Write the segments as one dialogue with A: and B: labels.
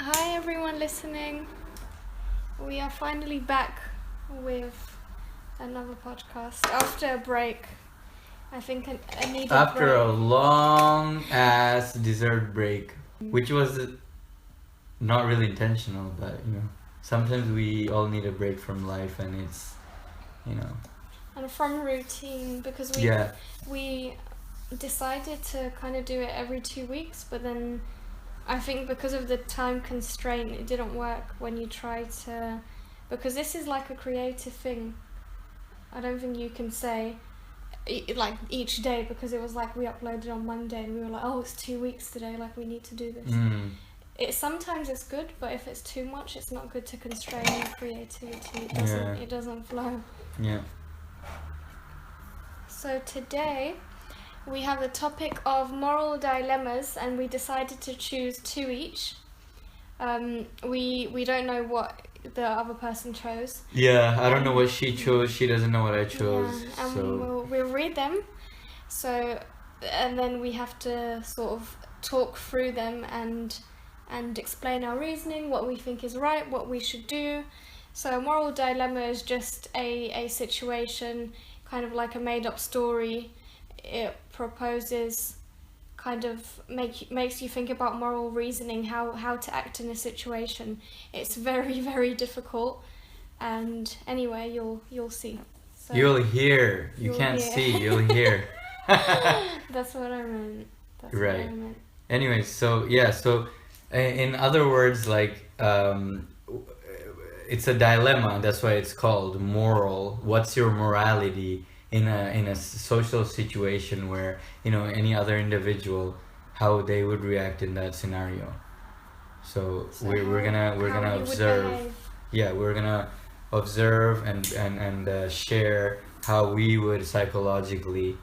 A: Hi everyone listening. We are finally back with another podcast after a break. I think a needed
B: After
A: break.
B: a long ass deserved break, which was not really intentional, but sometimes we all need a break from life, and it's
A: And from routine, because we decided to kind of do it every 2 weeks, but then I think because of the time constraint it didn't work when you try to, because this is like a creative thing. I don't think you can say like each day, because it was like we uploaded on Monday and we were like, oh, it's 2 weeks today, like we need to do this. Sometimes it's good, but if it's too much, it's not good to constrain your creativity. It doesn't flow.
B: Yeah.
A: So today we have the topic of moral dilemmas, and we decided to choose 2 each. We don't know what the other person chose.
B: Yeah, I don't know what she chose. She doesn't know what I chose.
A: Yeah, and
B: so
A: we'll read them. So, and then we have to sort of talk through them and explain our reasoning, what we think is right, what we should do. So, moral dilemma is just a situation, kind of like a made-up story. It proposes, kind of makes you think about moral reasoning, how to act in a situation. It's very, very difficult, and anyway, you'll see. So
B: you'll hear. You can't see. You'll hear.
A: That's what I meant.
B: Right. What I meant. Anyway, so in other words, like it's a dilemma. That's why it's called moral. What's your morality in a social situation where any other individual, how they would react in that scenario. So we're gonna observe. Yeah, we're gonna observe and share how we would psychologically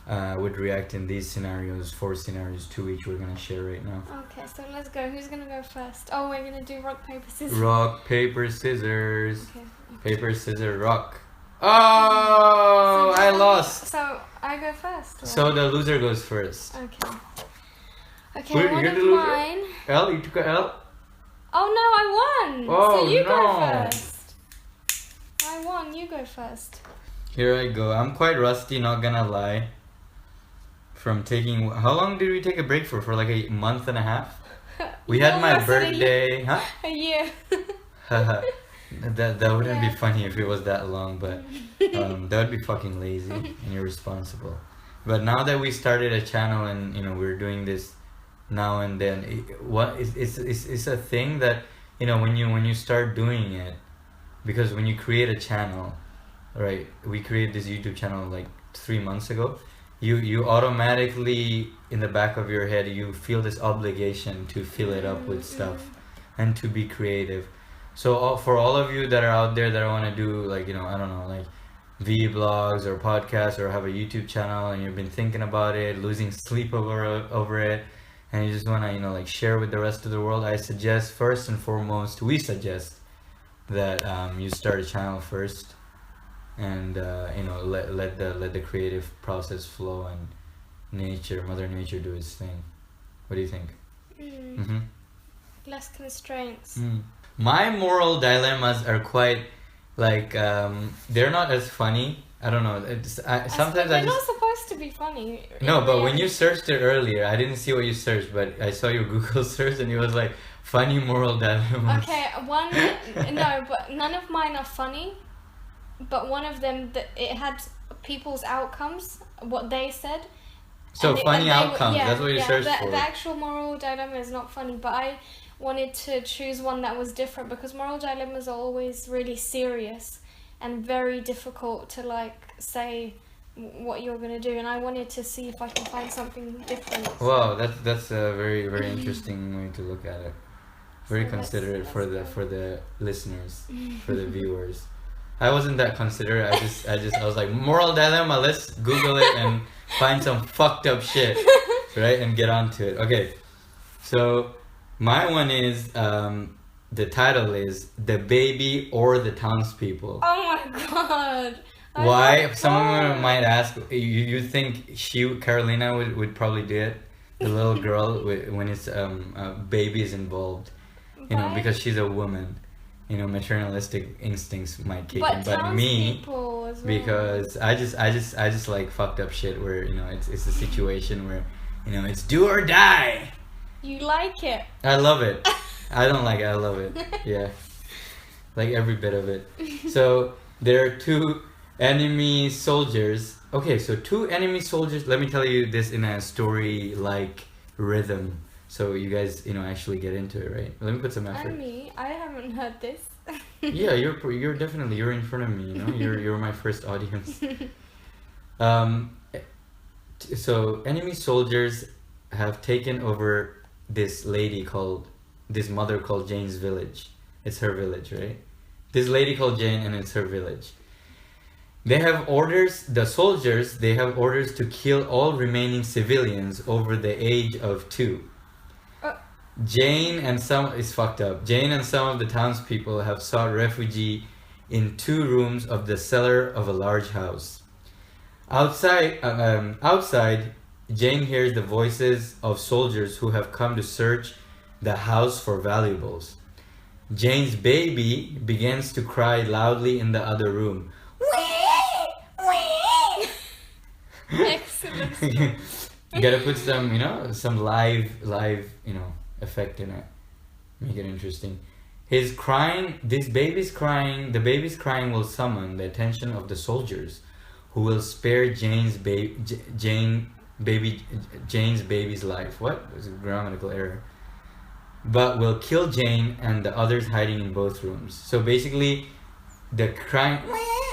B: would react in these scenarios. 4 scenarios, 2 each. We're gonna share right now.
A: Okay, so let's go. Who's gonna go first? Oh, we're gonna do rock paper scissors.
B: Rock paper scissors. Okay. Paper scissors rock. Oh, so I lost.
A: So I go first. Or?
B: So the loser goes first.
A: Okay. Okay, one of mine.
B: L, you took a L.
A: Oh no, I won.
B: Oh,
A: so you
B: no.
A: go first. I won. You go first.
B: Here I go. I'm quite rusty, not gonna lie. From taking, how long did we take a break for? For like a month and a half. We had my birthday, huh?
A: A year.
B: That wouldn't be funny if it was that long, but that would be fucking lazy and irresponsible. But now that we started a channel and we're doing this now and then, it's a thing that when you start doing it, because when you create a channel, right? We created this YouTube channel like 3 months ago. You automatically, in the back of your head, you feel this obligation to fill it up with stuff and to be creative. So for all of you that are out there that want to do like I don't know, like vlogs or podcasts or have a YouTube channel, and you've been thinking about it, losing sleep over it, and you just want to like share with the rest of the world, I suggest, first and foremost, we suggest that you start a channel first, and let the creative process flow, and Mother Nature do its thing. What do you think?
A: Less constraints.
B: My moral dilemmas are quite like they're not as funny. I don't know. Sometimes
A: they're not supposed to be funny.
B: No, but when you searched it earlier, I didn't see what you searched, but I saw your Google search and it was like funny moral dilemmas.
A: Okay, no, but none of mine are funny. But one of them, it had people's outcomes, what they said.
B: So funny outcomes. That's what you searched for.
A: The actual moral dilemma is not funny, but I wanted to choose one that was different, because moral dilemmas are always really serious and very difficult to like say what you're gonna do, and I wanted to see if I can find something different.
B: Wow, that's a very, very interesting way to look at it. Very considerate for the listeners, for the viewers. I wasn't that considerate. I was like, moral dilemma, let's Google it and find some fucked up shit, right, and get onto it. Okay, so my one is the title is The Baby or the Townspeople.
A: Oh my god.
B: Why? Someone might ask, you think Carolina would probably do it? The little girl when it's baby is involved. you know, because she's a woman. You know, maternalistic instincts might kick in, but
A: me,
B: me, because I just like fucked up shit where, you know, it's a situation where, you know, it's do or die.
A: You like it?
B: I love it. I don't like it. I love it. Yeah, like every bit of it. So there are two enemy soldiers. Okay, so two enemy soldiers. Let me tell you this in a story-like rhythm. So you guys, you know, actually get into it, right? Let me put some effort.
A: I haven't heard this.
B: Yeah, you're definitely, you're in front of me, you know? You're my first audience. So enemy soldiers have taken over this mother called Jane's village. It's her village, right? This lady called Jane, and it's her village. They have orders to kill all remaining civilians over the age of 2. Jane and some of the townspeople have sought refuge in 2 rooms of the cellar of a large house. Outside, Jane hears the voices of soldiers who have come to search the house for valuables. Jane's baby begins to cry loudly in the other room.
A: Excellent.
B: You gotta put some, you know, some live, you know, effect in it. Make it interesting. The baby's crying will summon the attention of the soldiers, who will spare Jane's baby's life. What? There's a grammatical error. But will kill Jane and the others hiding in both rooms. So basically, the crying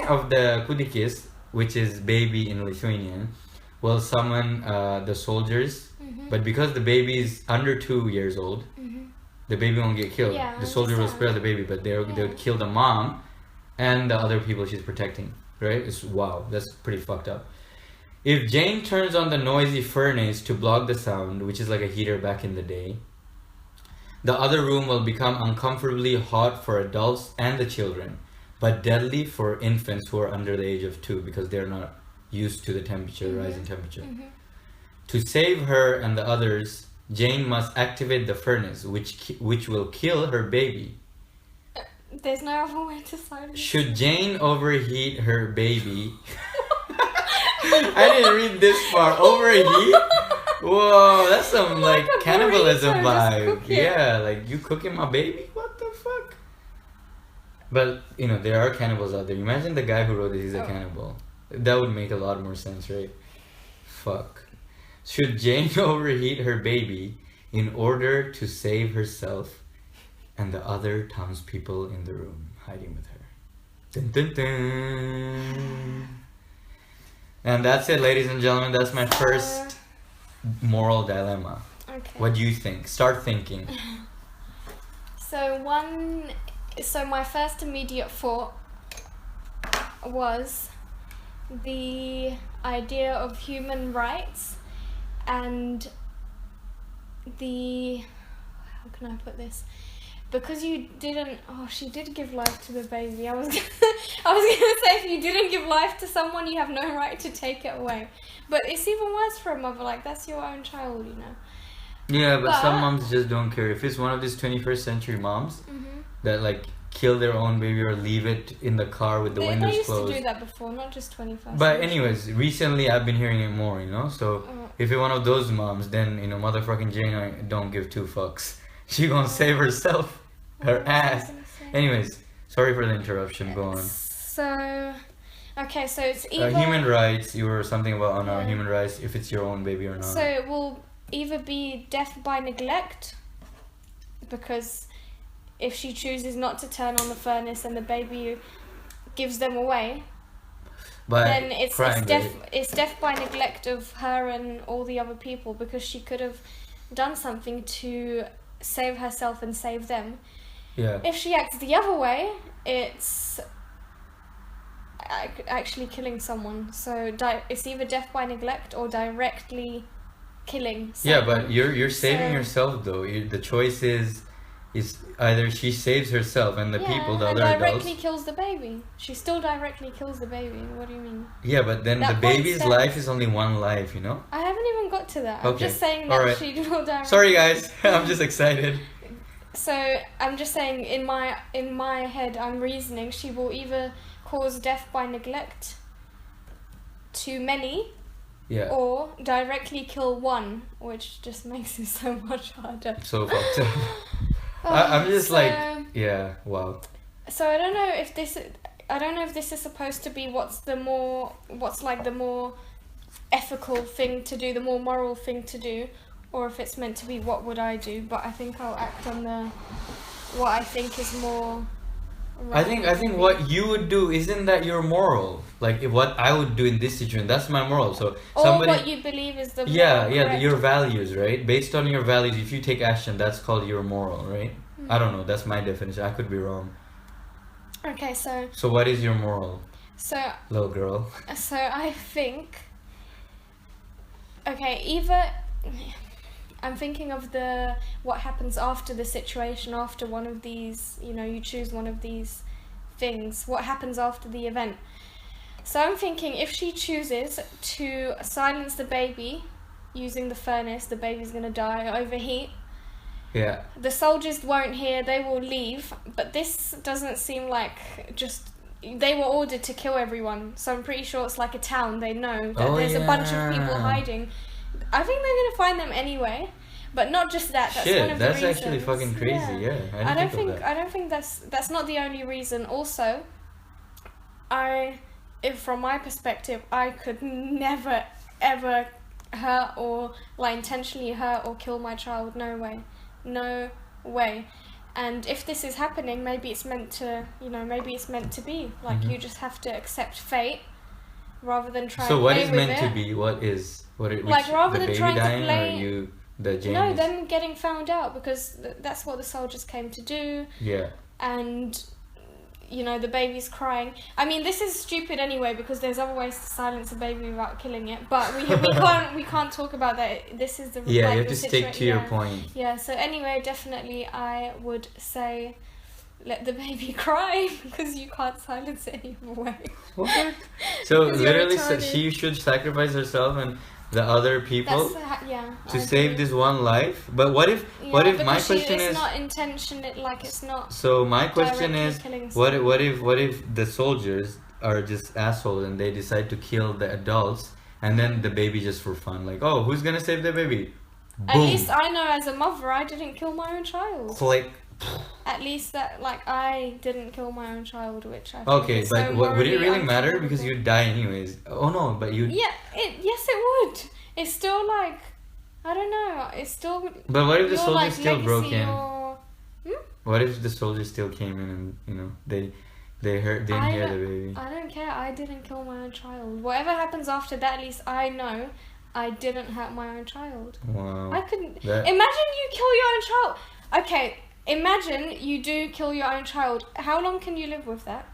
B: of the kudikis, which is baby in Lithuanian, will summon the soldiers. But because the baby is under 2 years old, the baby won't get killed.
A: Yeah,
B: the soldier will spare the baby, but they would kill the mom and the other people she's protecting. Right? Wow, that's pretty fucked up. If Jane turns on the noisy furnace to block the sound, which is like a heater back in the day, the other room will become uncomfortably hot for adults and the children, but deadly for infants who are under the age of 2 because they're not used to the rising temperature. To save her and the others, Jane must activate the furnace, which will kill her baby.
A: There's no other way to silence.
B: Should Jane overheat her baby? I didn't read this far. Overheat? Whoa, that's some like cannibalism vibe. Yeah, like you cooking my baby? What the fuck? But you know, there are cannibals out there. Imagine the guy who wrote this, he's a cannibal. That would make a lot more sense, right? Fuck. Should Jane overheat her baby in order to save herself and the other townspeople in the room hiding with her? Dun, dun, dun. And that's it, ladies and gentlemen. That's my first moral dilemma.
A: Okay.
B: What do you think? Start thinking.
A: So my first immediate thought was the idea of human rights and how can I put this? Because she did give life to the baby. I was gonna say, if you didn't give life to someone, you have no right to take it away. But it's even worse for a mother. Like, that's your own child, you know.
B: Yeah, but some moms just don't care. If it's one of these 21st century moms that like kill their own baby or leave it in the car with the windows closed.
A: They used to do that before, not just 21st.
B: But anyways, recently I've been hearing it more, you know. So if you're one of those moms, then you know, motherfucking Jane don't give 2 fucks. She gonna save herself. Her ass. Anyways, sorry for the interruption. Go on.
A: So, okay, so it's either
B: human rights. You were something about on our human rights. If it's your own baby or not.
A: So it will either be death by neglect, because if she chooses not to turn on the furnace and the baby gives them away, then it's death by neglect of her and all the other people, because she could have done something to save herself and save them.
B: Yeah.
A: If she acts the other way, it's actually killing someone. So it's either death by neglect or directly killing someone.
B: Yeah, but you're saving yourself though. The choice is either she saves herself and the people, the other adults.
A: directly kills the baby. She still directly kills the baby. What do you mean?
B: Yeah, but then the baby's life is only one life, you know?
A: I haven't even got to that.
B: Okay.
A: I'm just saying that she will directly.
B: Sorry guys, I'm just excited.
A: So I'm just saying, in my head, I'm reasoning she will either cause death by neglect to many, or directly kill one, which just makes it so much harder.
B: So fucked up. I'm just wow.
A: So I don't know if this is supposed to be what's like the more ethical thing to do, the more moral thing to do, or if it's meant to be what would I do. But I think I'll act on what I think is more right.
B: I think what you would do, isn't that your moral? Like what I would do in this situation, that's my moral. So
A: or what you believe is the
B: your values, right? Based on your values, if you take action, that's called your moral, right? I don't know, that's my definition, I could be wrong.
A: Okay,
B: so what is your moral, little girl?
A: So I think, okay, either I'm thinking of what happens after the situation, after one of these, you choose one of these things, what happens after the event. So I'm thinking, if she chooses to silence the baby using the furnace, the baby's gonna die or overheat.
B: Yeah.
A: The soldiers won't hear, they will leave, but this doesn't seem like they were ordered to kill everyone, so I'm pretty sure it's like a town, they know that there's a bunch of people hiding. I think they're gonna find them anyway, but not just that. That's one of the reasons.
B: Actually fucking crazy. Yeah,
A: I don't think that's not the only reason. Also, if from my perspective, I could never ever hurt or intentionally hurt or kill my child. No way. And if this is happening, maybe it's meant to be. Like, you just have to accept fate rather than try.
B: So what is meant to be? What is
A: rather than trying to play.
B: Or you, the James?
A: No, them getting found out, because that's what the soldiers came to do.
B: Yeah.
A: And the baby's crying. I mean, this is stupid anyway, because there's other ways to silence a baby without killing it. But we can't talk about that. This is the
B: you have to stick to your point.
A: Yeah. So anyway, definitely, I would say let the baby cry, because you can't silence it any other way.
B: What? So literally, she should sacrifice herself and the other people to save this one life. But what if my question is,
A: it's not intentional, like it's not.
B: So my question is, what if the soldiers are just assholes and they decide to kill the adults, and then the baby just for fun, like, oh, who's gonna save the baby?
A: At least I know, as a mother, I didn't kill my own child.
B: Click.
A: At least that, I didn't kill my own child, which I think
B: okay, but would it really matter, because you'd die anyways? Oh no, but you.
A: Yeah, yes, it would. It's still I don't know. It's still.
B: But what if the soldiers still broke in? What if the soldiers still came in and they didn't hear the baby?
A: I don't care. I didn't kill my own child. Whatever happens after that, at least I know I didn't hurt my own child.
B: Wow.
A: I couldn't. Imagine you kill your own child. Okay. Imagine you do kill your own child. How long can you live with that?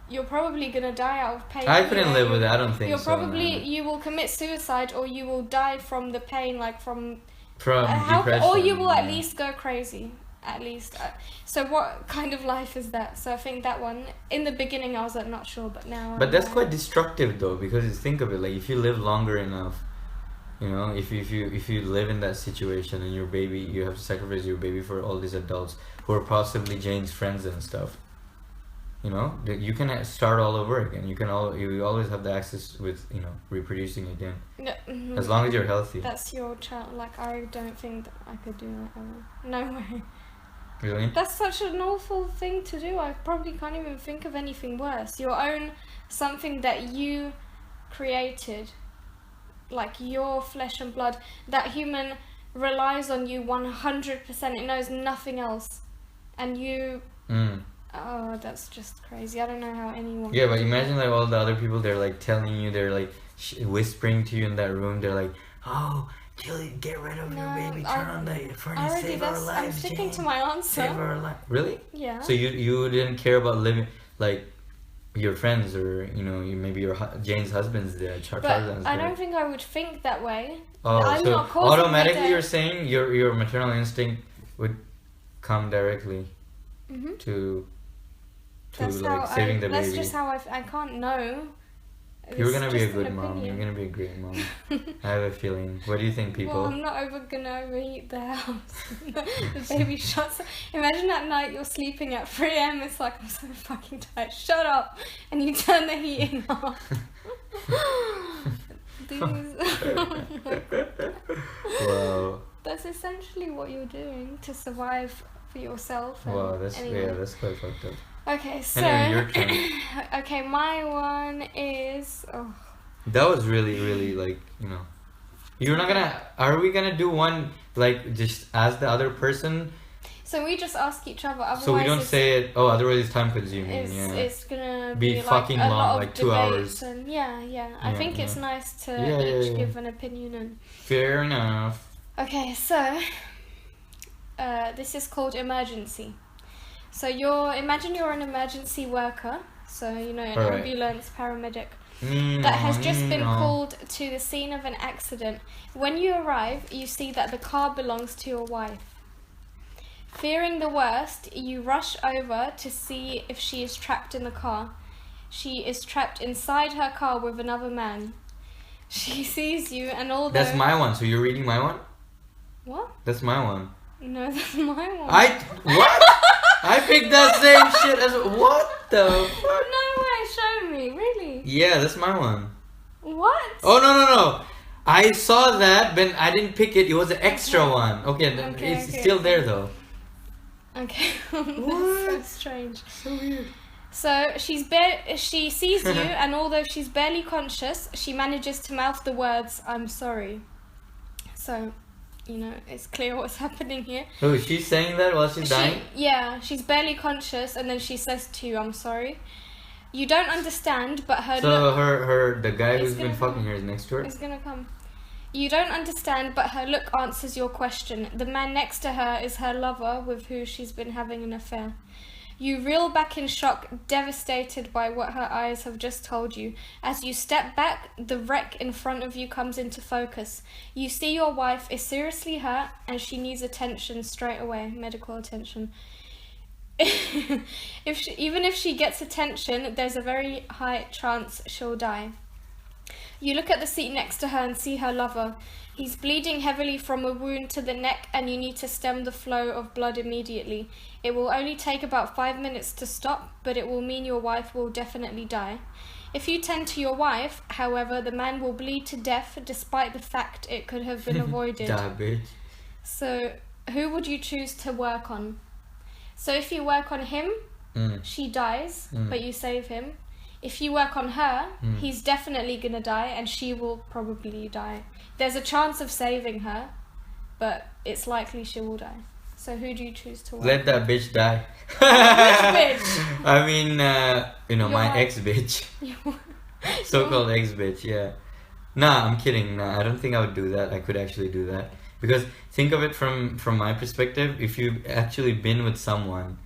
A: You're probably gonna die out of pain.
B: I couldn't live with it. I don't think
A: you're probably you will commit suicide, or you will die from the pain, from
B: depression,
A: or you will at least go crazy. At least. So what kind of life is that? So I think that one, in the beginning I was not sure, but now.
B: But that's quite destructive though, because think of it, like if you live longer enough, if you live in that situation and your baby, you have to sacrifice your baby for all these adults who are possibly Jane's friends and stuff. You can start all over again. You always have the access with reproducing again.
A: No,
B: as long as you're healthy.
A: That's your child. I don't think that I could do that ever. No way.
B: Really?
A: That's such an awful thing to do. I probably can't even think of anything worse. Your own, something that you created, like your flesh and blood. That human relies on you 100%. It knows nothing else, and you. Oh, that's just crazy. I don't know how anyone.
B: Yeah, but imagine all the other people. They're telling you. They're whispering to you in that room. They're oh, get rid of your baby. Turn on the furnace. Save our lives.
A: I'm sticking to my answer.
B: Save our life. Really?
A: Yeah.
B: So you didn't care about living your friends, or maybe your Jane's husband's there.
A: But I don't think I would think that way.
B: Oh, so automatically you're saying your maternal instinct would come directly to saving the baby.
A: That's just how I can't know
B: You're gonna be a good mom. You're gonna be a great mom. I have a feeling. What do you think, people?
A: Well, I'm not gonna overheat the house. The baby shuts. Imagine at night you're sleeping at 3 a.m. It's like, I'm so fucking tired. Shut up, and you turn the heating off.
B: Wow.
A: That's essentially what you're doing to survive for yourself.
B: Wow, that's quite fucked up.
A: Okay, so
B: anyway, your turn.
A: Okay, my one is
B: that was really, really like, you know. You're not gonna. Are we gonna do one like just ask the other person?
A: So we just ask each other. Otherwise,
B: so we don't say it. Oh, otherwise it's time consuming.
A: It's gonna
B: be fucking
A: like
B: long, like 2 hours.
A: And I think it's nice to each give an opinion. And
B: fair enough.
A: Okay, so this is called emergency. So imagine you're an emergency worker. So an ambulance paramedic. That has just been called to the scene of an accident. When you arrive, you see that the car belongs to your wife. Fearing the worst, you rush over to see if she is trapped in the car. She is trapped inside her car with another man. She sees you, and although...
B: That's my one. So you're reading my one?
A: What?
B: That's my one.
A: No, that's my one.
B: What? I picked that same shit as... What the fuck?
A: No way, show me. Really?
B: Yeah, that's my one.
A: What?
B: Oh, no. I saw that, but I didn't pick it. It was an extra one. Okay, it's still there, though.
A: Okay.
B: What?
A: That's so strange.
B: So weird.
A: So she sees you, and although she's barely conscious, she manages to mouth the words, "I'm sorry." So, it's clear what's happening here.
B: Oh, she's saying that while she's dying?
A: Yeah, she's barely conscious, and then she says to you, "I'm sorry." You don't understand, but her...
B: So the guy who's been fucking her is next to her?
A: It's gonna come. You don't understand, but her look answers your question. The man next to her is her lover, with who she's been having an affair. You reel back in shock, devastated by what her eyes have just told you. As you step back, the wreck in front of you comes into focus. You see your wife is seriously hurt, and she needs attention straight away, medical attention. Even if she gets attention, there's a very high chance she'll die. You look at the seat next to her and see her lover. He's bleeding heavily from a wound to the neck, and you need to stem the flow of blood immediately. It will only take about 5 minutes to stop, but it will mean your wife will definitely die. If you tend to your wife, however, the man will bleed to death despite the fact it could have been avoided.
B: Die, bitch.
A: So, who would you choose to work on? So if you work on him, she dies, but you save him. If you work on her, he's definitely gonna die, and she will probably die. There's a chance of saving her, but it's likely she will die. So who do you choose to work
B: Let that bitch die.
A: Which bitch?
B: I mean, my ex-bitch. So-called ex-bitch, yeah. Nah, I'm kidding. Nah, I don't think I would do that. I could actually do that. Because think of it from my perspective, if you've actually been with someone,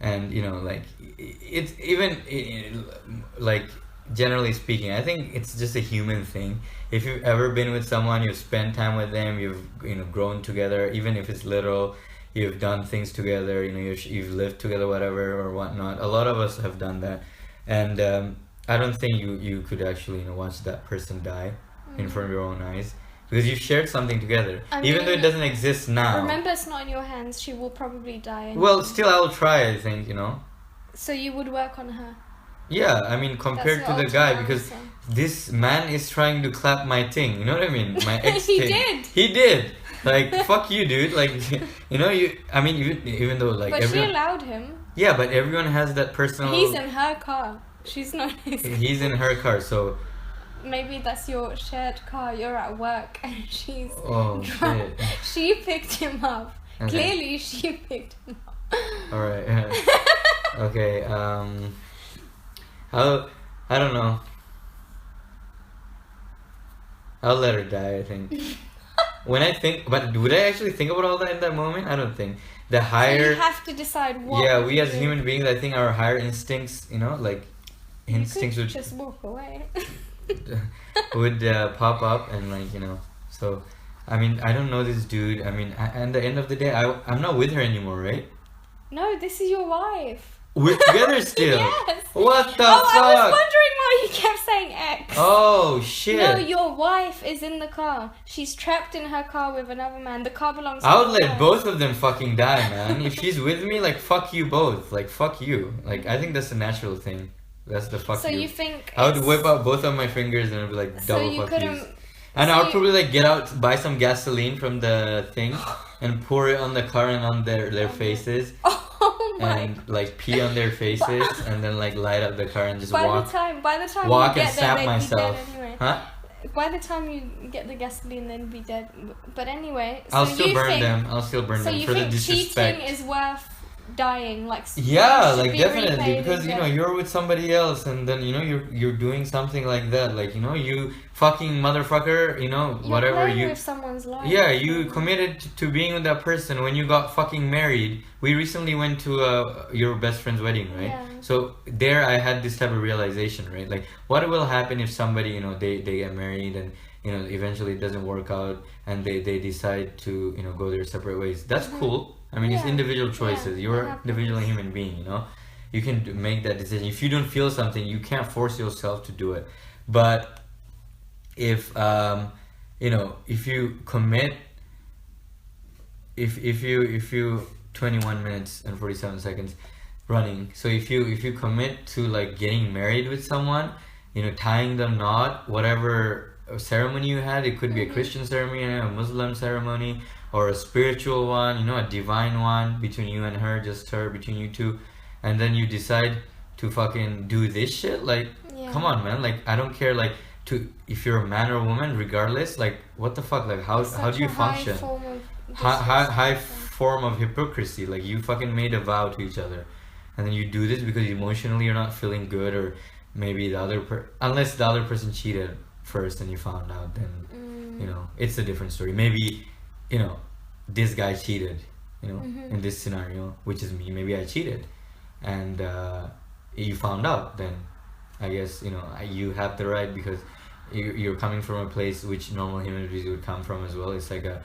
B: and it's even like generally speaking, I think it's just a human thing. If you've ever been with someone, you've spent time with them, you've grown together, even if it's little, you've done things together, you've lived together, whatever or whatnot. A lot of us have done that, and I don't think you could actually watch that person die in front of your own eyes. Because you shared something together, even though it doesn't exist now.
A: Remember, it's not in your hands. She will probably die.
B: Well, still, I'll try. I think
A: So you would work on her.
B: Yeah, I mean, compared to the guy, because this man is trying to clap my thing. You know what I mean? My ex thing. He did. Like, fuck you, dude. Like, I mean, even though like.
A: But she allowed him.
B: Yeah, but everyone has that personal.
A: He's in her car. She's not his car.
B: He's in her car, so.
A: Maybe that's your shared car. You're at work and she's
B: shit.
A: She picked him up. Okay. Clearly, she picked him up.
B: All right. Okay. I don't know. I'll let her die, I think. When I think, but would I actually think about all that in that moment? I don't think. The higher.
A: So you have to decide what.
B: Yeah, we as human beings, I think our higher instincts, like instincts
A: would
B: just
A: walk away.
B: would pop up and so I mean, I don't know this dude. I mean, at the end of the day, I'm not with her anymore, right?
A: No, this is your wife.
B: We're together still.
A: Yes.
B: What the
A: fuck? I was wondering why you kept saying ex.
B: Oh shit.
A: No, your wife is in the car. She's trapped in her car with another man. The car belongs to
B: I would
A: her.
B: let both of them fucking die, man. If she's with me, like, fuck you both. Like, fuck you. Like, I think that's a natural thing. That's the fuck
A: So
B: you.
A: you think
B: I would whip out both of my fingers and I'd be like,
A: So
B: double
A: you
B: fuck
A: couldn't...
B: yous. And I would probably like get out, buy some gasoline from the thing and pour it on the car and on their faces.
A: Oh my...
B: And like pee on their faces and then like light up the car and just
A: by
B: walk.
A: By the time
B: walk
A: you
B: and
A: get there,
B: sap
A: they'd
B: myself.
A: be dead anyway.
B: Huh?
A: By the time you get the gasoline, they'd be dead. But anyway, so
B: I'll still burn
A: think,
B: them. I'll still burn
A: so
B: them
A: you
B: for the
A: think
B: disrespect.
A: cheating is worth dying? Like,
B: Yeah,
A: should
B: like
A: be
B: definitely,
A: repaid
B: because
A: in
B: you know
A: death.
B: you're with somebody else and then you know you're doing something like that, like you know you fucking motherfucker, you know
A: You're
B: whatever
A: playing
B: you.
A: with someone's life.
B: Yeah, you committed to being with that person when you got fucking married. We recently went to your best friend's wedding, right?
A: Yeah.
B: So there I had this type of realization, right? Like what will happen if somebody, you know, they get married and, you know, eventually it doesn't work out and they decide to, you know, go their separate ways. That's cool. I mean, it's
A: Yeah.
B: individual choices.
A: Yeah,
B: You're
A: that
B: an individual human being, you know? You can make that decision. If you don't feel something, you can't force yourself to do it. But if, you know, if you commit, if you 21 minutes and 47 seconds running, so if you commit to like getting married with someone, you know, tying the knot, whatever ceremony you had, it could be a Christian ceremony, a Muslim ceremony, or a spiritual one, you know, a divine one between you and her, just her, between you two, and then you decide to fucking do this shit, like,
A: Yeah.
B: come on, man, like, I don't care, like, to if you're a man or woman, regardless, like, what the fuck, like, how do you function? High form of hypocrisy, like, you fucking made a vow to each other, and then you do this because emotionally you're not feeling good, or maybe the other unless the other person cheated first and you found out, then you know, it's a different story. Maybe, you know, this guy cheated, you know, in this scenario, which is me. Maybe I cheated and you found out, then I guess, you know, you have the right, because you're coming from a place which normal human beings would come from as well. It's like a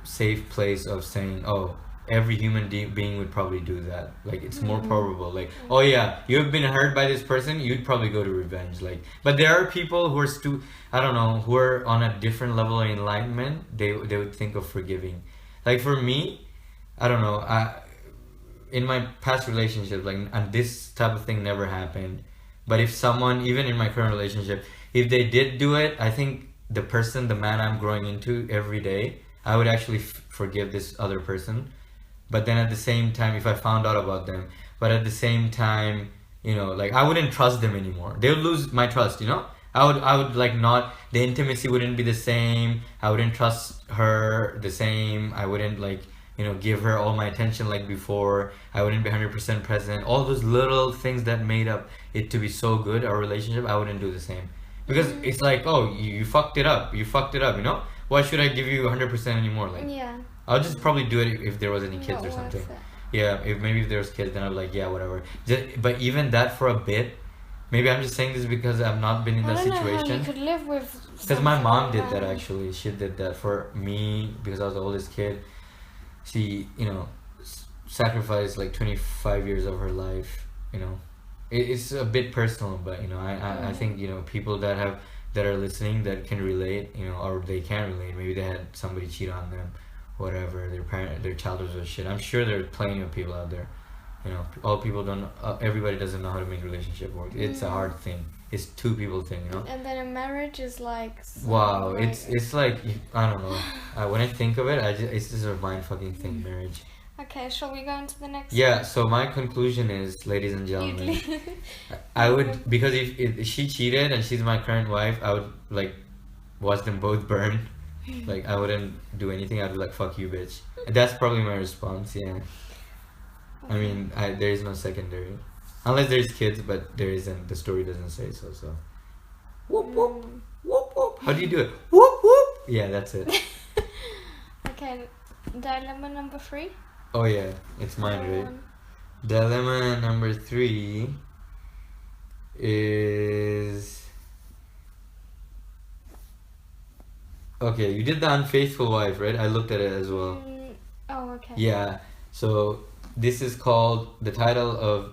B: safe place of saying, oh, every human being would probably do that. Like, it's more probable, like, oh yeah, you've been hurt by this person, you'd probably go to revenge. Like, but there are people who are I don't know, who are on a different level of enlightenment. They would think of forgiving. Like, for me, I don't know, in my past relationship, like, and this type of thing never happened, but if someone, even in my current relationship, if they did do it, I think the man I'm growing into every day, I would actually forgive this other person. But then at the same time, if I found out about them, but at the same time, you know, like, I wouldn't trust them anymore. They would lose my trust, you know? I would like not, the intimacy wouldn't be the same. I wouldn't trust her the same. I wouldn't, like, you know, give her all my attention like before. I wouldn't be 100% present. All those little things that made up it to be so good, our relationship, I wouldn't do the same. Because it's like, oh, you fucked it up. You fucked it up, you know? Why should I give you 100% anymore? Like,
A: Yeah.
B: I'll just probably do it if there was any kids
A: Not
B: or something.
A: worth it.
B: Yeah, if there was kids, then I'd be like, yeah, whatever. But even that for a bit, maybe I'm just saying this because I've not been in that
A: I don't know how
B: situation.
A: you could live with.
B: Because my mom did that
A: something
B: actually. She did that for me because I was the oldest kid. She, you know, sacrificed like 25 years of her life. You know, it's a bit personal, but you know, I think, you know, people that are listening that can relate, you know, or they can relate. Maybe they had somebody cheat on them, whatever. Their child was shit. I'm sure there are plenty of people out there. You know, all people don't. Everybody doesn't know how to make a relationship work. It's a hard thing. It's two people thing, you know.
A: And then a marriage is like. So
B: Wow,
A: like,
B: it's like, I don't know. When I think of it, it's just a mind fucking thing, marriage.
A: Okay, shall we go into the next?
B: Yeah. So my conclusion is, ladies and gentlemen, I would, because if she cheated and she's my current wife, I would like watch them both burn. Like, I wouldn't do anything. I'd be like, fuck you, bitch. That's probably my response. Yeah. I mean, there is no secondary, unless there's kids, but there isn't. The story doesn't say so. So, whoop whoop whoop whoop. How do you do it? Whoop whoop. Yeah, that's it.
A: Okay, dilemma number 3.
B: Oh yeah, it's mine, right? Dilemma number 3 is, okay. You did the unfaithful wife, right? I looked at it as well.
A: Oh, okay.
B: Yeah. So this is called the title of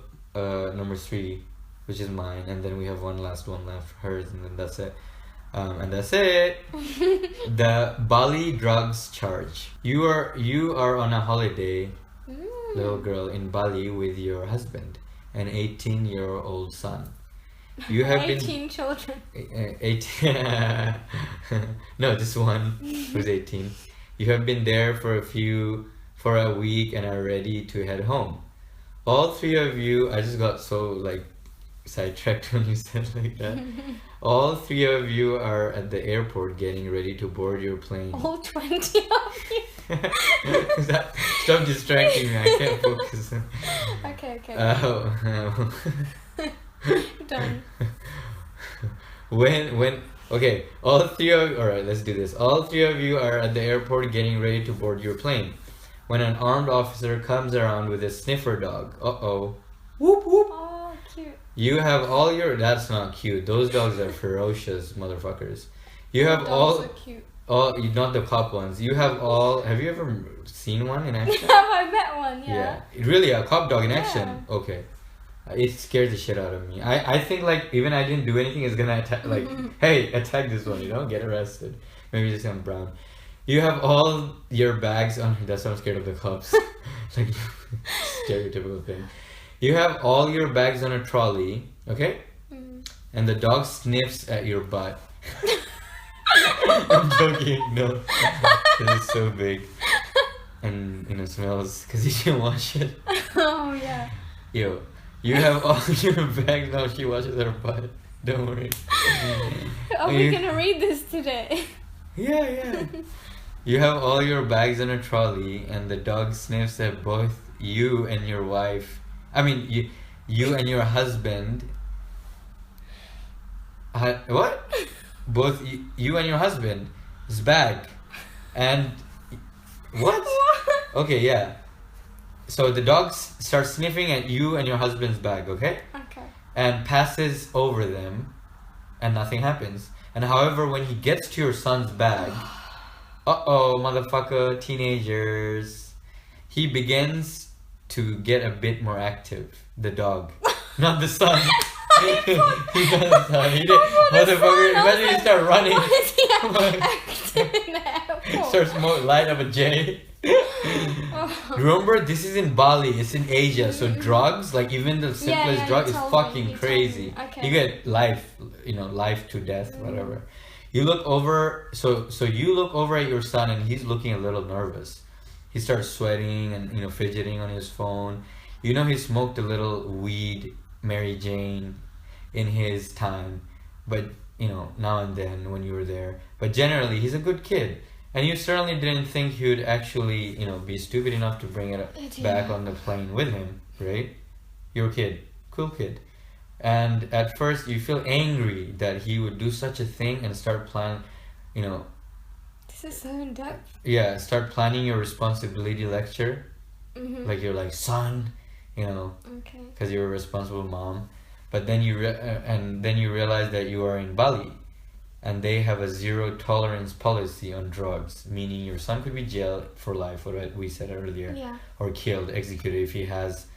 B: number 3, which is mine, and then we have one last one left, hers, and then that's it. And that's it. The Bali drugs charge. You are on a holiday, little girl, in Bali with your husband, an 18-year-old son. You have
A: 18 children.
B: 18. No, just one who's 18. You have been there for a week and are ready to head home. All 3 of you, I just got so like sidetracked when you said like that. All 3 of you are at the airport getting ready to board your plane.
A: All 20 of you.
B: Stop distracting me, I can't focus.
A: Okay. Done.
B: Okay, alright, let's do this. All 3 of you are at the airport getting ready to board your plane when an armed officer comes around with a sniffer dog. Whoop whoop.
A: Oh, cute.
B: You have all your... That's not cute. Those dogs are ferocious motherfuckers. You have
A: Dogs are cute.
B: Not the cop ones. You have all... Have you ever seen one in action?
A: Have I met one? Yeah.
B: Really, a cop dog in action?
A: Yeah.
B: Okay. It scared the shit out of me. I think like even I didn't do anything, it's gonna attack, like, hey, attack this one, get arrested. Maybe just I'm brown. You have all your bags on... That's why I'm scared of the cops. Like, stereotypical thing. You have all your bags on a trolley, okay? And the dog sniffs at your butt. I'm joking, no. This is so big. And, it smells, because you didn't wash it.
A: Oh, yeah.
B: Yo, you have all your bags now, she washes her butt. Don't worry.
A: Are we gonna read this today?
B: Yeah. You have all your bags on a trolley, and the dog sniffs at both you and your wife. I mean, you and your husband. What? Both you and your husband's bag, and what? Okay, yeah. So the dog starts sniffing at you and your husband's bag, okay?
A: Okay.
B: And passes over them, and nothing happens. And however, when he gets to your son's bag, motherfucker, teenagers, he begins to get a bit more active. The dog, not the son. He does. Motherfucker, imagine you start running.
A: Why is he active in the airport?
B: Starts more light of a J. Remember, this is in Bali. It's in Asia, so drugs, like even the simplest drug, is fucking crazy.
A: Okay.
B: You get life to death, whatever. You look over, so you look over at your son, and he's looking a little nervous. He starts sweating and fidgeting on his phone. He smoked a little weed, Mary Jane, in his time, but now and then when you were there. But generally, he's a good kid. And you certainly didn't think he would actually, be stupid enough to bring it back on the plane with him, right? You're a kid. Cool kid. And at first, you feel angry that he would do such a thing and start planning,
A: This is so in-depth.
B: Yeah, start planning your responsibility lecture.
A: Mm-hmm.
B: Like, you're like, son,
A: Okay.
B: because you're a responsible mom. But then you realize that you are in Bali. And they have a zero tolerance policy on drugs, meaning your son could be jailed for life, what we said earlier, or killed, executed if he has,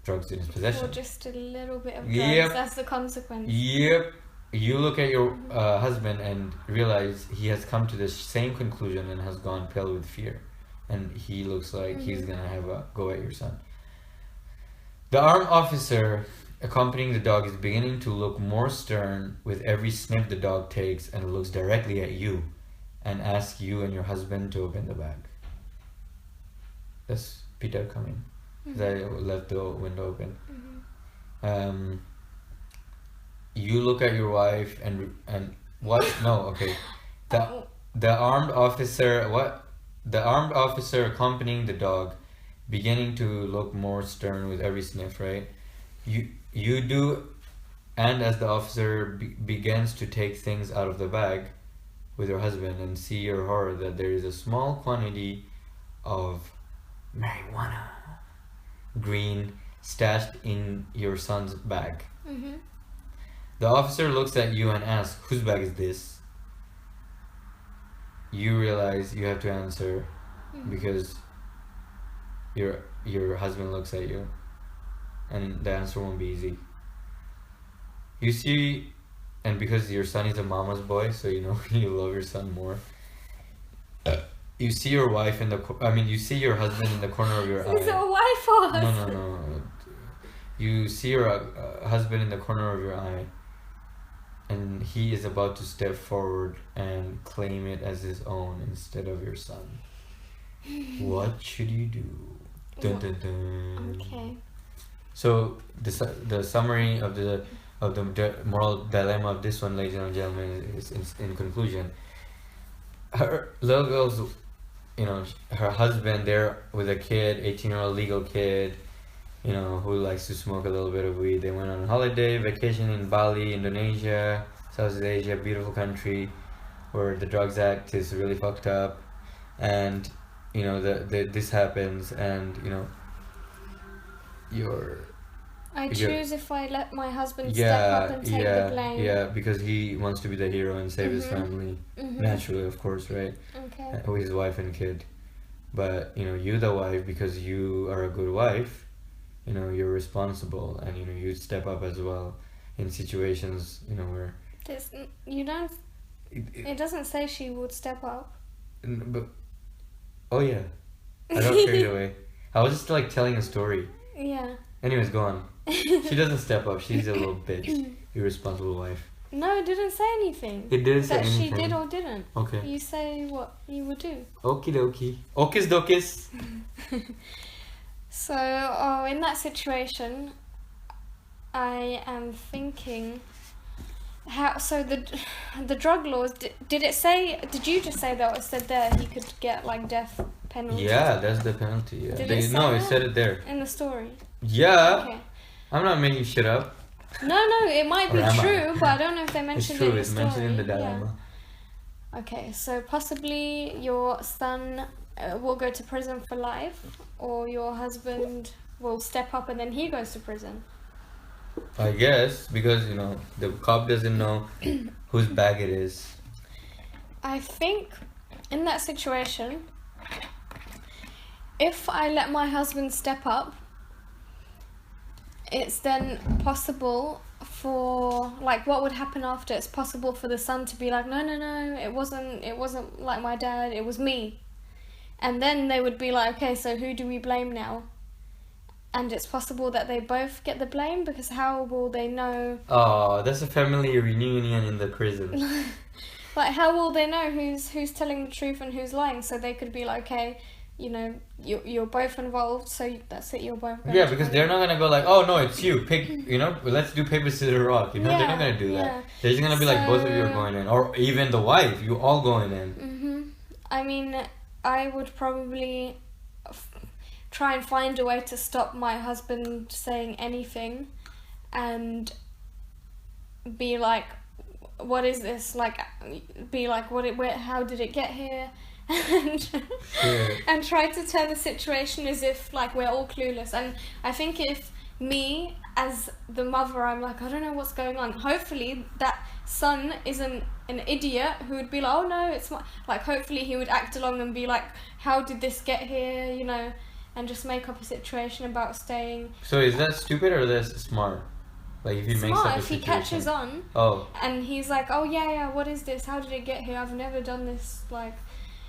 B: drugs in his possession.
A: Or just a little bit of drugs.
B: Yep.
A: That's the consequence.
B: Yep. You look at your husband and realize he has come to the same conclusion and has gone pale with fear, and he looks like he's gonna have a go at your son. The armed officer accompanying the dog is beginning to look more stern with every sniff the dog takes, and looks directly at you and asks you and your husband to open the bag. That's Peter coming, because I left the window open. You look at your wife and what? No, okay. The armed officer accompanying the dog, beginning to look more stern with every sniff, right? You do, and as the officer begins to take things out of the bag with your husband, and see your horror that there is a small quantity of marijuana, green, stashed in your son's bag. The officer looks at you and asks, whose bag is this? You realize you have to answer because your husband looks at you? And the answer won't be easy. You see, and because your son is a mama's boy, so you know you love your son more. You see your wife in the you see your husband in the corner of your eye.
A: Is it a wife or husband?
B: No. You see your husband in the corner of your eye, and he is about to step forward and claim it as his own instead of your son. What should you do? Dun, dun, dun.
A: Okay.
B: So the summary of the moral dilemma of this one, ladies and gentlemen, is in conclusion. Her little girl's, her husband there with a kid, 18-year-old legal kid, who likes to smoke a little bit of weed. They went on holiday, vacation in Bali, Indonesia, Southeast Asia, beautiful country, where the drugs act is really fucked up, and this happens, and
A: I choose if I let my husband step up and take the blame.
B: Yeah, because he wants to be the hero and save his family. Naturally, of course, right?
A: Okay.
B: With his wife and kid. But, you the wife, because you are a good wife, you're responsible, and, you step up as well in situations, where...
A: It doesn't say she would step up.
B: But... Oh, yeah. I got carried away. I was just, telling a story.
A: Yeah.
B: Anyways, go on. She doesn't step up. She's a little bitch. Irresponsible wife.
A: No, it didn't say anything.
B: It didn't say anything.
A: That she did or didn't.
B: Okay.
A: You say what you would do.
B: Okie dokie. Okis dokis.
A: So, in that situation, I am thinking... So the drug laws, did it say... Did you just say that, or it said there he could get, death penalty?
B: Yeah, that's the penalty. Yeah. It said it there.
A: In the story?
B: Yeah.
A: Okay.
B: I'm not making shit up.
A: No, it might be true, but I don't know if they mentioned it in the story.
B: It's mentioned in the dilemma.
A: Yeah. Okay, so possibly your son will go to prison for life, or your husband will step up and then he goes to prison.
B: I guess, because, the cop doesn't know whose bag it is.
A: I think in that situation, if I let my husband step up, it's then possible for, what would happen after? It's possible for the son to be like, no, it wasn't like my dad, it was me. And then they would be like, okay, so who do we blame now? And it's possible that they both get the blame, because how will they know?
B: Oh, that's a family reunion in the prison.
A: How will they know who's telling the truth and who's lying? So they could be like, okay, you're both involved, so that's it, you're both going.
B: Yeah, because they're not gonna go oh no, it's you, pick, let's do paper, scissors, rock, they're not gonna do that. Yeah. They're just gonna be both of you are going in, or even the wife, you all going in.
A: I mean, I would probably try and find a way to stop my husband saying anything, and be like, what is this? Be like, how did it get here? And try to tell the situation as if we're all clueless. And I think if me as the mother, I'm I don't know what's going on, hopefully that son isn't an idiot who would be like, oh no, it's my... hopefully he would act along and be like, how did this get here, and just make up a situation about staying.
B: So is that stupid or that's smart? If he makes up a situation.
A: If he catches on.
B: Oh.
A: And he's like, oh yeah, what is this? How did it get here? I've never done this.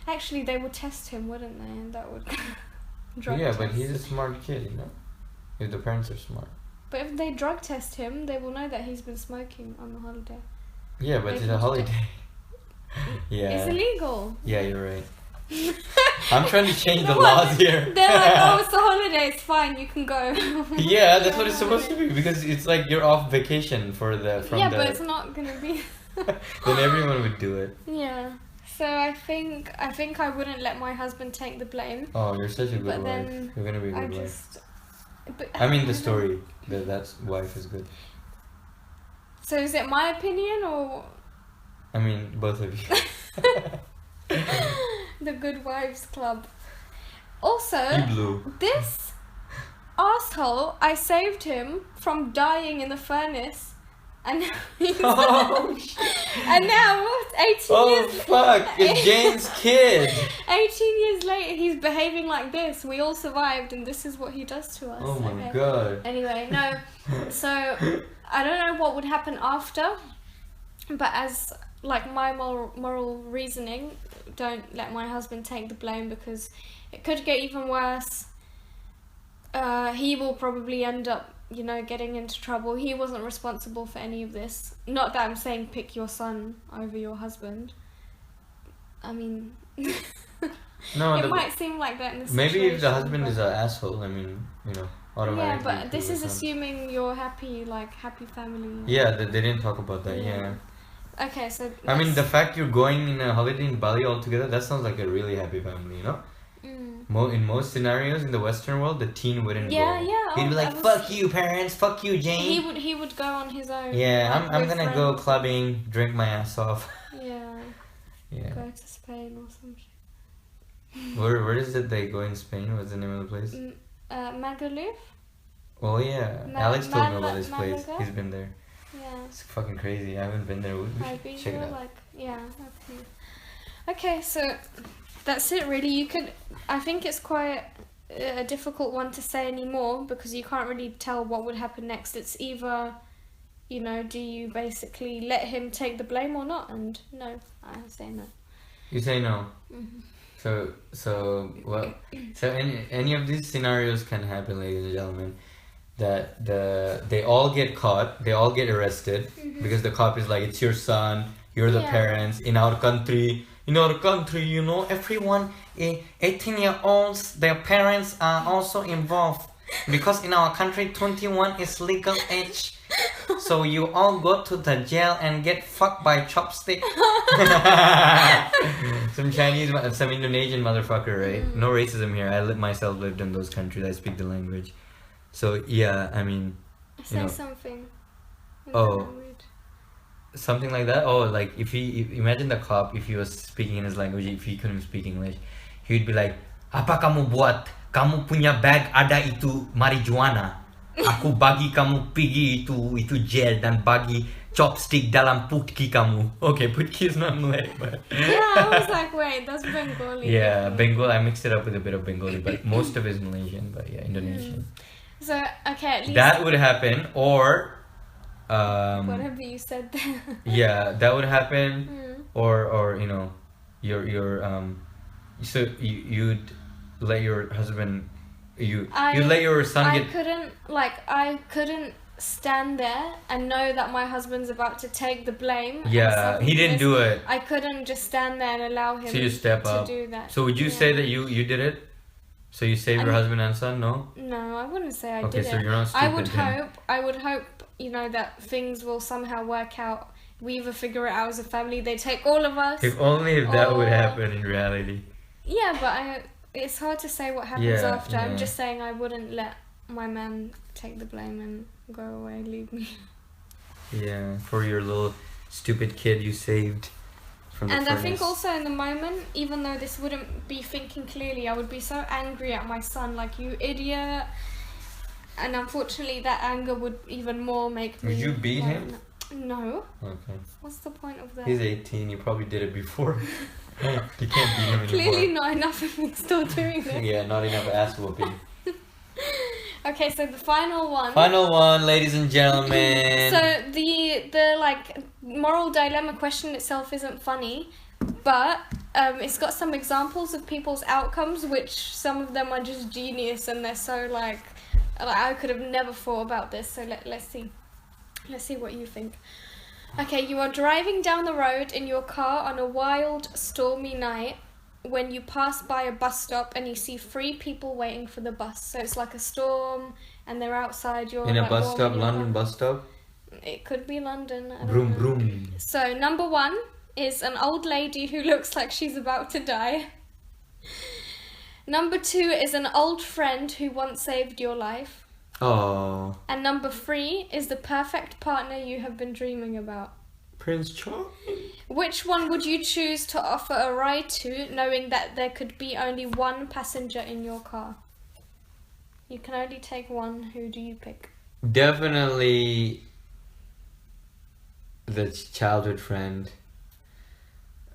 A: Actually, they would test him, wouldn't they? And that would drug test.
B: But he's a smart kid, if the parents are smart.
A: But if they drug test him, they will know that he's been smoking on the holiday.
B: Yeah, but it's a holiday. Yeah.
A: It's illegal.
B: Yeah, you're right. I'm trying to change the laws here.
A: They're like, oh, it's a holiday, it's fine, you can go.
B: Yeah, that's what it's supposed to be, because it's you're off vacation from
A: but it's not gonna be.
B: Then everyone would do it.
A: Yeah. So I think I wouldn't let my husband take the blame.
B: Oh, you're such a good wife. You're gonna be a good wife.
A: But
B: I mean, the story that wife is good.
A: So is it my opinion or?
B: I mean, both of you.
A: The Good Wives Club. Also, this asshole, I saved him from dying in the furnace And now he's...
B: Oh, shit.
A: And now, 18 years...
B: fuck, it's Jane's kid.
A: 18 years later, he's behaving like this. We all survived, and this is what he does to us.
B: Oh my god.
A: Anyway, no. So, I don't know what would happen after, but as, like, my moral reasoning, don't let my husband take the blame, because it could get even worse. He will probably end up, you know, getting into trouble. He wasn't responsible for any of this. Not that I'm saying pick your son over your husband. I mean,
B: No,
A: it might seem like that in this
B: maybe
A: situation.
B: if the husband is an asshole, I mean, you know, automatically.
A: Yeah, but this is assuming you're happy, like, happy family.
B: Yeah, they didn't talk about that, yeah.
A: Okay, so...
B: I mean, the fact you're going in a holiday in Bali all together, that sounds like a really happy family, you know? In most scenarios in the Western world, the teen wouldn't go.
A: Yeah.
B: He'd be like, fuck you, parents, fuck you, Jane.
A: He would go on his own.
B: Yeah,
A: like,
B: I'm gonna
A: friends.
B: go clubbing, drink my ass off.
A: Yeah.
B: Yeah.
A: Go to Spain or some shit.
B: Where is it they go in Spain? What's the name of the place?
A: Magaluf?
B: Oh yeah, Alex told me about this place.
A: Malaga?
B: He's been there.
A: Yeah.
B: It's fucking crazy. I haven't been there.
A: I've been
B: check it
A: there,
B: out.
A: like, yeah. Okay, so that's it really. You could... I think it's quite a difficult one to say anymore, because you can't really tell what would happen next. It's either, you know, do you basically let him take the blame or not? And no, I say no.
B: You say no.
A: Mm-hmm.
B: So any of these scenarios can happen, ladies and gentlemen. That they all get caught, they all get arrested, because the cop is like, it's your son, you're the parents. In our country, you know, everyone 18-year-olds, their parents are also involved, because in our country 21 is legal age. So you all go to the jail and get fucked by chopstick. some Indonesian motherfucker, right? No racism here. I myself lived in those countries. I speak the language. So yeah, I mean,
A: Say something.
B: Something like that. Oh, like if imagine the cop, if he was speaking in his language, if he couldn't speak English, he would be like, apa kamu buat? Kamu punya bag ada itu marijuana. Aku bagi kamu pergi itu gel dan bagi chopstick dalam putki kamu. Okay, putki is not Malay, but
A: yeah, I was like, wait, that's Bengali.
B: Yeah, Bengali. I mixed it up with a bit of Bengali, but most of it is Malaysian. But yeah, Indonesian.
A: So okay, at least
B: that would happen, or
A: whatever you said there.
B: Yeah, that would happen, or you know, your so you'd let your husband. You'd let your son get...
A: I couldn't stand there and know that my husband's about to take the blame.
B: Yeah, he didn't do it.
A: I couldn't just stand there and allow him
B: to
A: do that.
B: So would you say that you did it? So you saved your husband and son? No?
A: No, I wouldn't say I did it.
B: Okay, so you're not stupid.
A: I would hope, you know, that things will somehow work out. We either figure it out as a family, they take all of us.
B: If that would happen in reality.
A: Yeah, but it's hard to say what happens after. Yeah. I'm just saying I wouldn't let my man take the blame and go away, leave me.
B: Yeah, for your little stupid kid you saved from the furnace.
A: I think also in the moment, even though this wouldn't be thinking clearly, I would be so angry at my son, like, you idiot. And unfortunately that anger would even more make me...
B: Would you beat him?
A: No.
B: Okay.
A: What's the point of that?
B: He's 18, you probably did it before. You can't beat him anymore.
A: Clearly not enough of me still doing it.
B: Yeah, not enough ass whooping.
A: Okay, so the final one.
B: Final one, ladies and gentlemen.
A: So the like moral dilemma question itself isn't funny, but it's got some examples of people's outcomes, which some of them are just genius, and they're so like I could have never thought about this. So let's see what you think. Okay, you are driving down the road in your car on a wild, stormy night when you pass by a bus stop and you see 3 people waiting for the bus. So it's like a storm and they're outside. You're
B: in a bus stop, London bus stop?
A: It could be London. I don't
B: vroom,
A: know.
B: Vroom.
A: So number 1 is an old lady who looks like she's about to die. Number 2 is an old friend who once saved your life.
B: Oh.
A: And number 3 is the perfect partner you have been dreaming about.
B: Prince Charming.
A: Which one would you choose to offer a ride to, knowing that there could be only 1 passenger in your car? You can only take one. Who do you pick?
B: Definitely the childhood friend.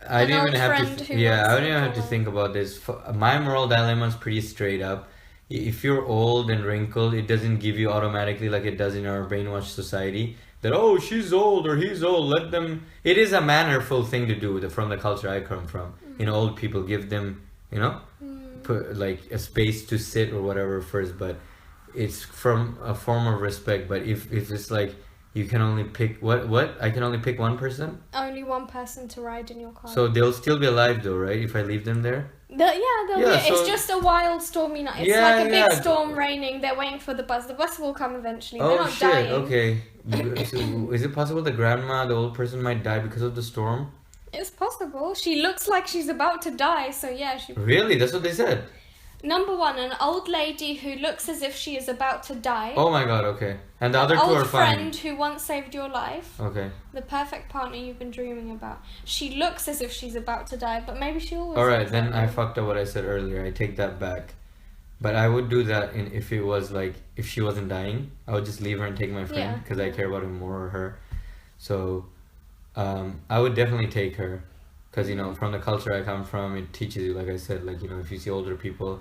B: I didn't even have to. Yeah, I didn't even have to think about this. My moral dilemma is pretty straight up. If you're old and wrinkled, it doesn't give you automatically like it does in our brainwashed society that, oh, she's old or he's old, let them. It is a mannerful thing to do from the culture I come from. You know, old people, give them, you know, put like a space to sit or whatever first, but it's from a form of respect. But if it's like you can only pick what I can only pick one person.
A: Only one person to ride in your car.
B: So they'll still be alive though, right? If I leave them there.
A: They'll be. So it's just a wild stormy night. It's like a big storm raining. They're waiting for the bus. The bus will come eventually. They're not dying.
B: Okay. So, is it possible the grandma, the old person, might die because of the storm?
A: It's possible. She looks like she's about to die. So yeah, she.
B: Really? That's what they said.
A: Number one, an old lady who looks as if she is about to die.
B: Oh my god, okay. And the other two are fine.
A: An old friend who once saved your life.
B: Okay.
A: The perfect partner you've been dreaming about. She looks as if she's about to die, but maybe she always.
B: Alright, then I fucked up what I said earlier. I take that back. But I would do that if it was like, if she wasn't dying. I would just leave her and take my friend because I care about him more or her. So, I would definitely take her. Because, you know, from the culture I come from, it teaches you, like I said, like, you know, if you see older people,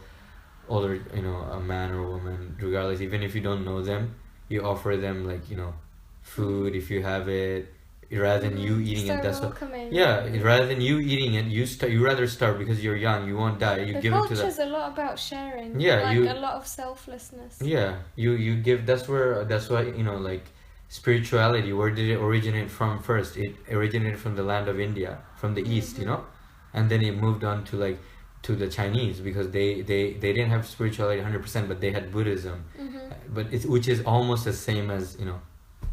B: you know, a man or a woman, regardless, even if you don't know them, you offer them, like, you know, food if you have it, rather than you eating it. That's what, rather than you eating it, you rather starve because you're young, you won't die. You give it to them.
A: The culture's a lot about sharing.
B: Yeah,
A: like a lot of selflessness.
B: Yeah, you give. That's why, you know, like spirituality. Where did it originate from first? It originated from the land of India, from the east, you know, and then it moved on to like to the Chinese because they didn't have spirituality 100%, but they had Buddhism, but which is almost the same as, you know,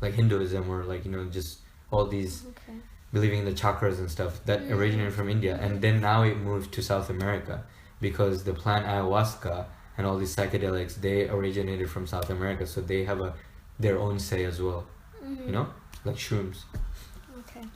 B: like Hinduism or like, you know, just all these believing in the chakras and stuff that originated from India, and then now it moved to South America because the plant ayahuasca and all these psychedelics, they originated from South America, so they have their own say as well, you know, like shrooms.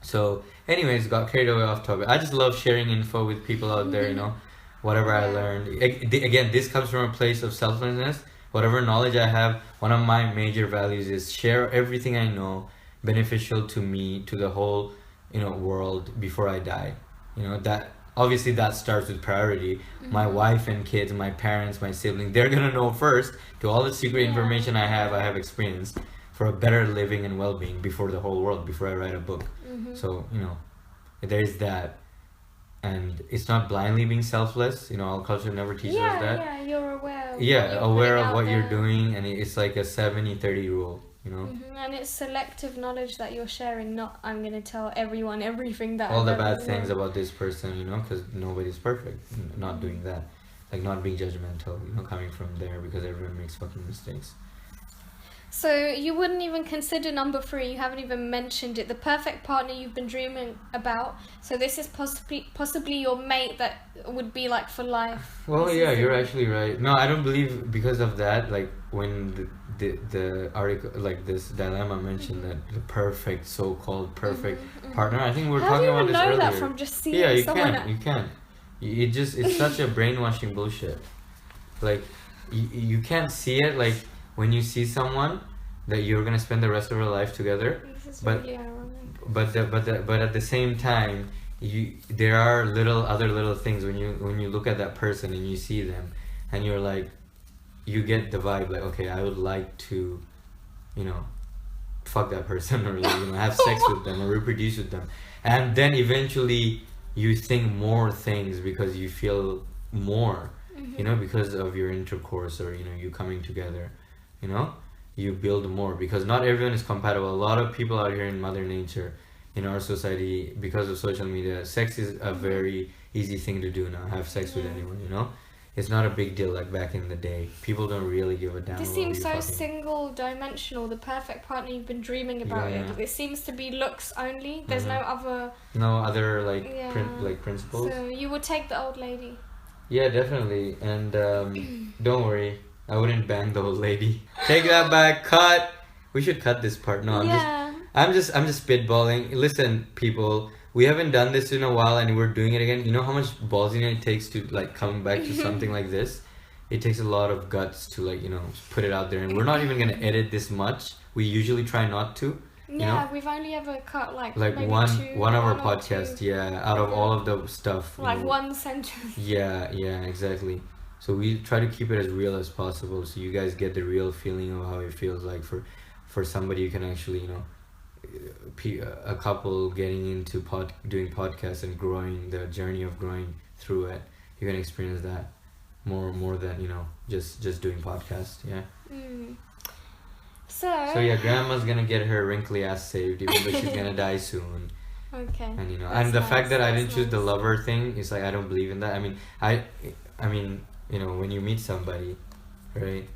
B: So anyways, got carried away off topic. I just love sharing info with people out there, you know, whatever I learned. Again, this comes from a place of selflessness. Whatever knowledge I have, one of my major values is share everything I know beneficial to me, to the whole, you know, world before I die. You know, that obviously that starts with priority. My wife and kids, my parents, my siblings, they're gonna know first, to all the secret information I have experienced for a better living and well-being before the whole world, before I write a book. So, you know, there's that. And it's not blindly being selfless, you know, our culture never teaches us that.
A: Yeah, you're aware.
B: Aware of what you're doing, and it's like a 70-30 rule, you know.
A: And it's selective knowledge that you're sharing, not I'm going to tell everyone everything that
B: all the bad things about this person, you know, because nobody's perfect. Not doing that. Like not being judgmental, you know, coming from there, because everyone makes fucking mistakes.
A: So you wouldn't even consider number 3, you haven't even mentioned it, the perfect partner you've been dreaming about. So this is possibly your mate that would be like for life.
B: Well, yeah, you're actually right. No, I don't believe because of that, like when the article, like this dilemma mentioned that the perfect, so-called perfect partner, I think we were talking about this earlier. How do you know that
A: from just seeing someone?
B: You can't. It's such a brainwashing bullshit. Like, you can't see it, like, when you see someone that you're gonna spend the rest of your life together, but at the same time, there are other little things when you look at that person and you see them, and you're like, you get the vibe like, okay, I would like to, you know, fuck that person, or like, you know, have sex with them or reproduce with them, and then eventually you think more things because you feel more, you know, because of your intercourse, or, you know, you coming together. You know, you build more, because not everyone is compatible. A lot of people out here in Mother Nature, in our society, because of social media, sex is a very easy thing to do now. Have sex with anyone, you know? It's not a big deal like back in the day. People don't really give a damn.
A: This seems so single-dimensional. The perfect partner you've been dreaming about. It seems to be looks only. There's no other like principles. So you would take the old lady.
B: Yeah, definitely. And don't worry, I wouldn't bang the old lady. Take that back. Cut. We should cut this part. No, I'm just spitballing. Listen, people, we haven't done this in a while, and we're doing it again. You know how much ballsiness it takes to like coming back to something like this? It takes a lot of guts to, like, you know, put it out there. And we're not even gonna edit this much. We usually try not to. know?
A: We've only ever cut like
B: maybe one of our podcasts, out of all of the stuff.
A: Like one sentence.
B: Yeah, exactly. So we try to keep it as real as possible, so you guys get the real feeling of how it feels like for somebody you can actually, a couple getting into doing podcasts and growing, the journey of growing through it. You can experience that more than just doing podcasts. So yeah, grandma's gonna get her wrinkly ass saved, even though she's gonna die soon.
A: Okay.
B: And and the fact that I didn't choose the lover thing is like, I don't believe in that. I mean when you meet somebody, right,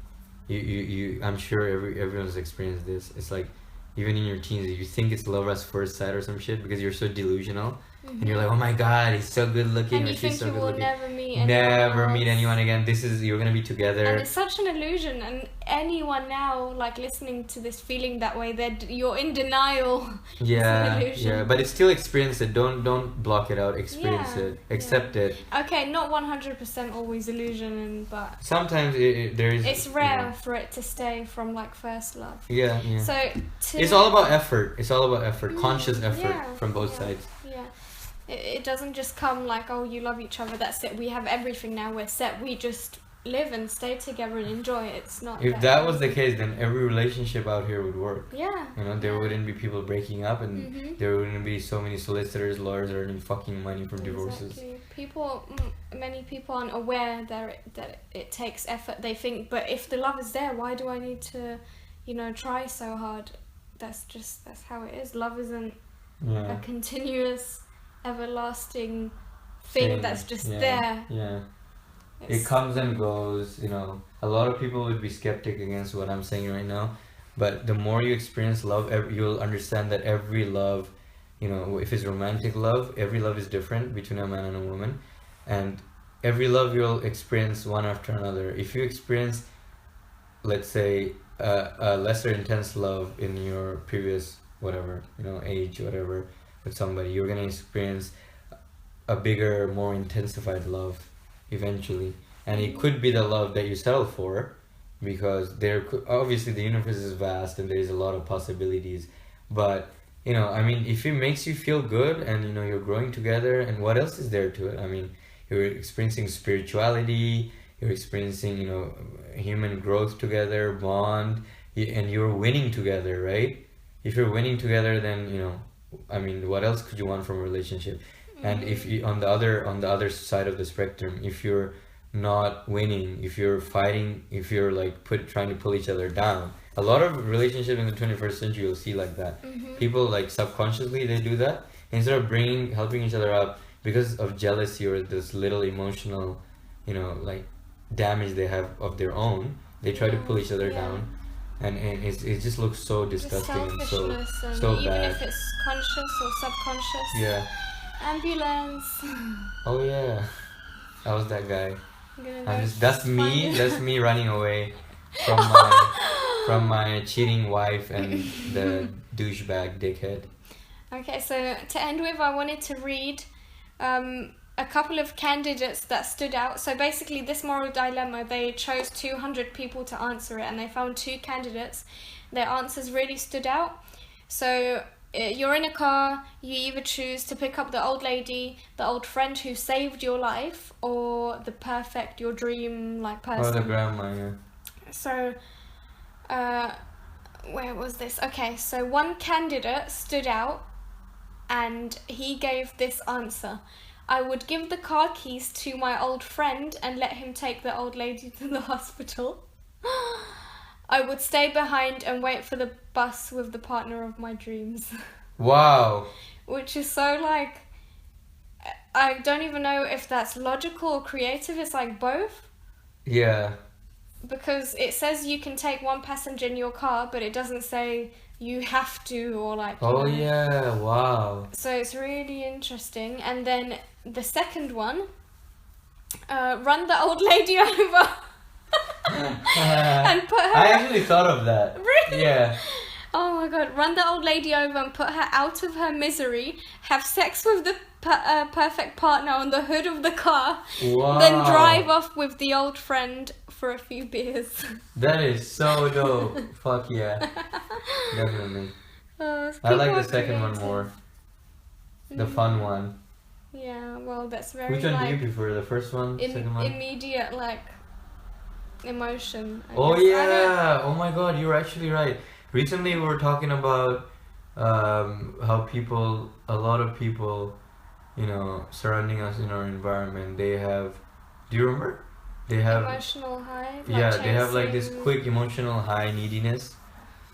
B: you I'm sure everyone's experienced this. It's like, even in your teens, you think it's love at first sight or some shit because you're so delusional. And you're like, oh my god, he's so good looking,
A: and you
B: she's
A: think
B: so
A: you
B: good
A: will
B: looking.
A: never
B: meet anyone again. You're gonna be together.
A: And it's such an illusion. And anyone now, like, listening to this, feeling that way, you're in denial.
B: Yeah, but it's still experience it. Don't block it out. Experience it. Accept it.
A: Okay, not 100% always illusion, but
B: sometimes there is.
A: It's rare for it to stay from like first love.
B: Yeah.
A: So
B: it's all about effort. Conscious effort from both sides.
A: Yeah. It doesn't just come like, oh, you love each other, that's it, we have everything now, we're set, we just live and stay together and enjoy it. It's not.
B: If that was the case, then every relationship out here would work.
A: Yeah.
B: There wouldn't be people breaking up, and there wouldn't be so many solicitors, lawyers earning fucking money from divorces.
A: Many people aren't aware that it takes effort. They think, but if the love is there, why do I need to, try so hard? That's how it is. Love isn't a continuous, everlasting thing that's just there.
B: It comes and goes. A lot of people would be skeptic against what I'm saying right now, but the more you experience love, you'll understand that every love, if it's romantic love, every love is different between a man and a woman, and every love you'll experience one after another. If you experience, let's say, a lesser intense love in your previous age, whatever, with somebody, you're gonna experience a bigger, more intensified love eventually. And it could be the love that you settle for, because obviously the universe is vast and there's a lot of possibilities. But if it makes you feel good and you're growing together, and what else is there to it? You're experiencing spirituality, you're experiencing human growth together, bond, and you're winning together, right? If you're winning together, then what else could you want from a relationship? And if you, on the other side of the spectrum, if you're not winning, if you're fighting, if you're like trying to pull each other down, a lot of relationships in the 21st century you'll see like that. People, like, subconsciously they do that instead of helping each other up because of jealousy or this little emotional damage they have of their own. They try to pull each other down, and it just looks so disgusting and so
A: even
B: bad.
A: If it's conscious or subconscious.
B: Yeah.
A: Ambulance.
B: Oh yeah, I was that guy. That's me running away from my cheating wife and the douchebag dickhead.
A: Okay, so to end with, I wanted to read a couple of candidates that stood out. So basically, this moral dilemma, they chose 200 people to answer it, and they found 2 candidates. Their answers really stood out. So you're in a car, you either choose to pick up the old lady, the old friend who saved your life, or your dream person.
B: Or the grandma, yeah.
A: So, where was this? Okay, so one candidate stood out, and he gave this answer. I would give the car keys to my old friend and let him take the old lady to the hospital. I would stay behind and wait for the bus with the partner of my dreams.
B: Wow.
A: Which is so I don't even know if that's logical or creative. It's like both.
B: Yeah.
A: Because it says you can take one passenger in your car, but it doesn't say you have to or
B: yeah, wow.
A: So it's really interesting. And then the second one, run the old lady over. And put her...
B: I actually thought of that.
A: Really?
B: Yeah.
A: Oh my god, run the old lady over and put her out of her misery, have sex with the perfect partner on the hood of the car,
B: wow.
A: Then drive off with the old friend for a few beers.
B: That is so dope. Fuck yeah. Definitely. I like the second one more. The fun one.
A: Yeah, well, that's very.
B: Which one do you prefer? The first one, second one?
A: Immediate, like, emotion.
B: Oh yeah! Oh my God, you're actually right. Recently, we were talking about how people, a lot of people, surrounding us in our environment, they have. Do you remember? They have
A: emotional high.
B: They have like this quick emotional high neediness.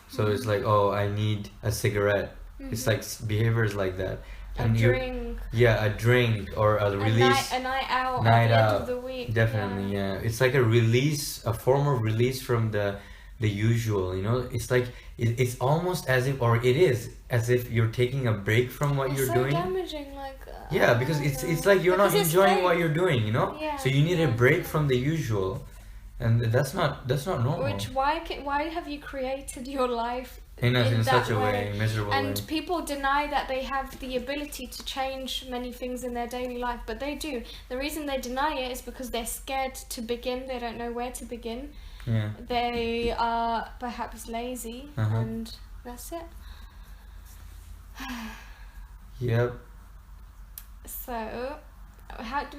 B: So it's like, oh, I need a cigarette. It's like behaviors like that.
A: And a drink.
B: Yeah, a drink or a release.
A: A night out
B: at the
A: end of the week.
B: Definitely, yeah. It's like a release, a form of release from the usual. It's like it's almost as if, or it is as if you're taking a break from what you're doing.
A: It's so damaging, like.
B: Yeah, because it's like you're not enjoying what you're doing,
A: Yeah,
B: so you need a break from the usual, and that's not normal.
A: Which why have you created your life
B: in such a way, miserable
A: and
B: way.
A: People deny that they have the ability to change many things in their daily life, but they do. The reason they deny it is because they're scared to begin. They don't know where to begin.
B: Yeah.
A: They are perhaps lazy, and that's it.
B: Yep.
A: So,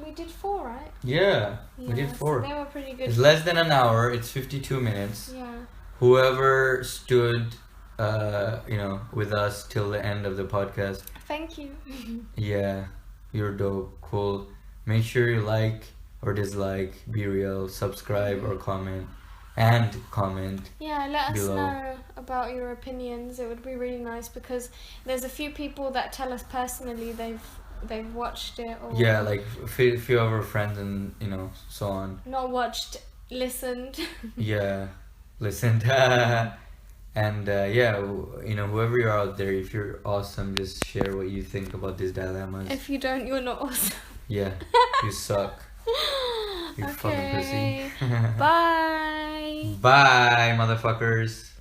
A: we did 4, right?
B: Yeah, we did 4.
A: So they were pretty good.
B: It's less than an hour. It's 52 minutes.
A: Yeah.
B: Whoever stood, with us till the end of the podcast.
A: Thank you.
B: Yeah, you're dope. Cool. Make sure you like or dislike, be real, subscribe or comment. Yeah,
A: let us
B: below.
A: know about your opinions. It would be really nice because there's a few people that tell us personally they've watched it, or
B: like few of our friends and so on.
A: Not watched, listened.
B: Yeah, listened. And whoever you're out there, if you're awesome, just share what you think about these dilemmas.
A: If you don't, you're not awesome.
B: Yeah, you suck. You fucking pussy.
A: Bye.
B: Bye, motherfuckers.